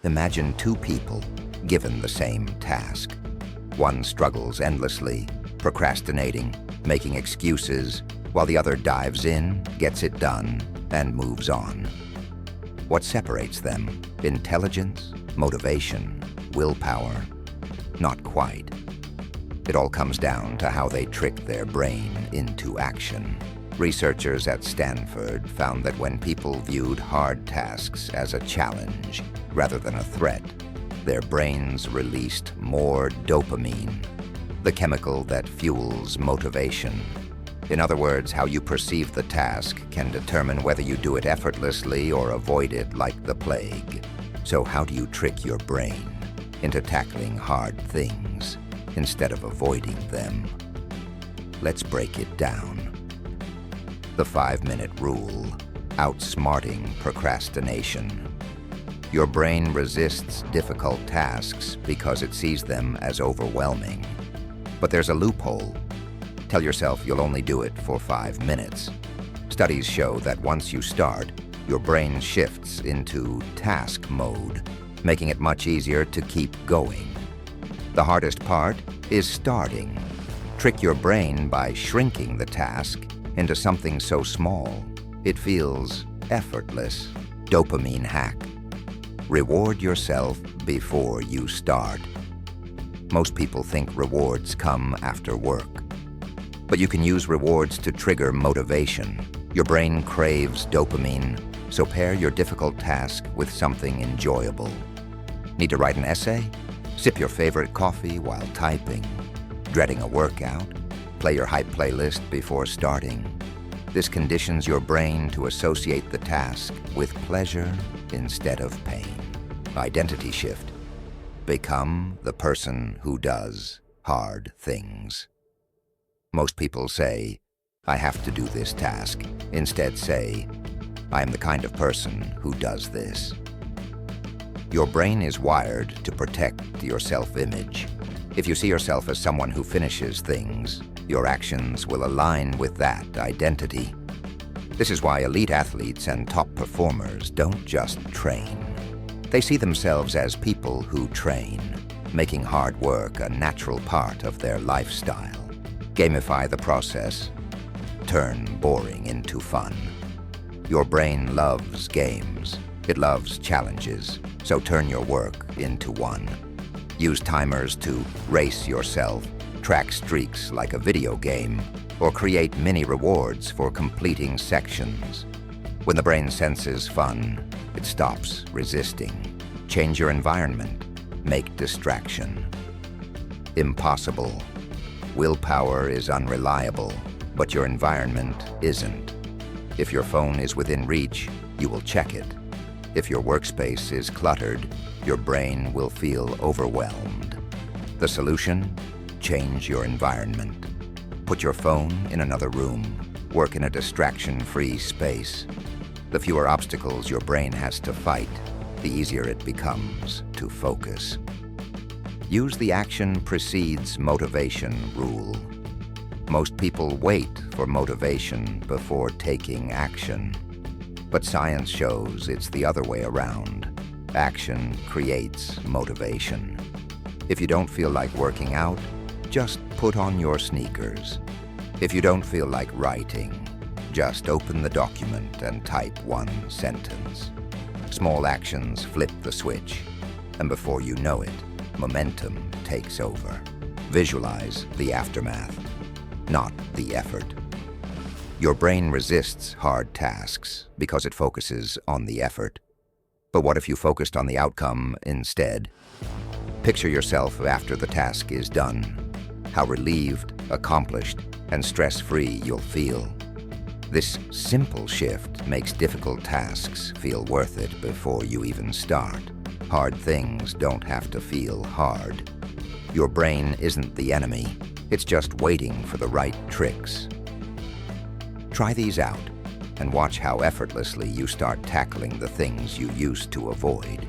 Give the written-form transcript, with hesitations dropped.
Imagine two people given the same task. One struggles endlessly, procrastinating, making excuses, while the other dives in, gets it done, and moves on. What separates them? Intelligence? Motivation? Willpower? Not quite. It all comes down to how they trick their brain into action. Researchers at Stanford found that when people viewed hard tasks as a challenge rather than a threat, their brains released more dopamine, the chemical that fuels motivation. In other words, how you perceive the task can determine whether you do it effortlessly or avoid it like the plague. So how do you trick your brain into tackling hard things instead of avoiding them? Let's break it down. The 5-minute rule, outsmarting procrastination. Your brain resists difficult tasks because it sees them as overwhelming. But there's a loophole. Tell yourself you'll only do it for 5 minutes. Studies show that once you start, your brain shifts into task mode, making it much easier to keep going. The hardest part is starting. Trick your brain by shrinking the task into something so small, it feels effortless. Dopamine hack. Reward yourself before you start. Most people think rewards come after work. But you can use rewards to trigger motivation. Your brain craves dopamine, so pair your difficult task with something enjoyable. Need to write an essay? Sip your favorite coffee while typing. Dreading a workout? Play your hype playlist before starting. This conditions your brain to associate the task with pleasure instead of pain. Identity shift. Become the person who does hard things. Most people say, I have to do this task. Instead say, I am the kind of person who does this. Your brain is wired to protect your self-image. If you see yourself as someone who finishes things, your actions will align with that identity. This is why elite athletes and top performers don't just train. They see themselves as people who train, making hard work a natural part of their lifestyle. Gamify the process. Turn boring into fun. Your brain loves games. It loves challenges, so turn your work into one. Use timers to race yourself, track streaks like a video game, or create mini rewards for completing sections. When the brain senses fun, it stops resisting. Change your environment. Make distraction. Impossible. Willpower is unreliable, but your environment isn't. If your phone is within reach, you will check it. If your workspace is cluttered, your brain will feel overwhelmed. The solution? Change your environment. Put your phone in another room. Work in a distraction-free space. The fewer obstacles your brain has to fight, the easier it becomes to focus. Use the action precedes motivation rule. Most people wait for motivation before taking action. But science shows it's the other way around. Action creates motivation. If you don't feel like working out, just put on your sneakers. If you don't feel like writing, just open the document and type one sentence. Small actions flip the switch, and before you know it, momentum takes over. Visualize the aftermath, not the effort. Your brain resists hard tasks because it focuses on the effort. But what if you focused on the outcome instead? Picture yourself after the task is done. How relieved, accomplished, and stress-free you'll feel. This simple shift makes difficult tasks feel worth it before you even start. Hard things don't have to feel hard. Your brain isn't the enemy. It's just waiting for the right tricks. Try these out and watch how effortlessly you start tackling the things you used to avoid.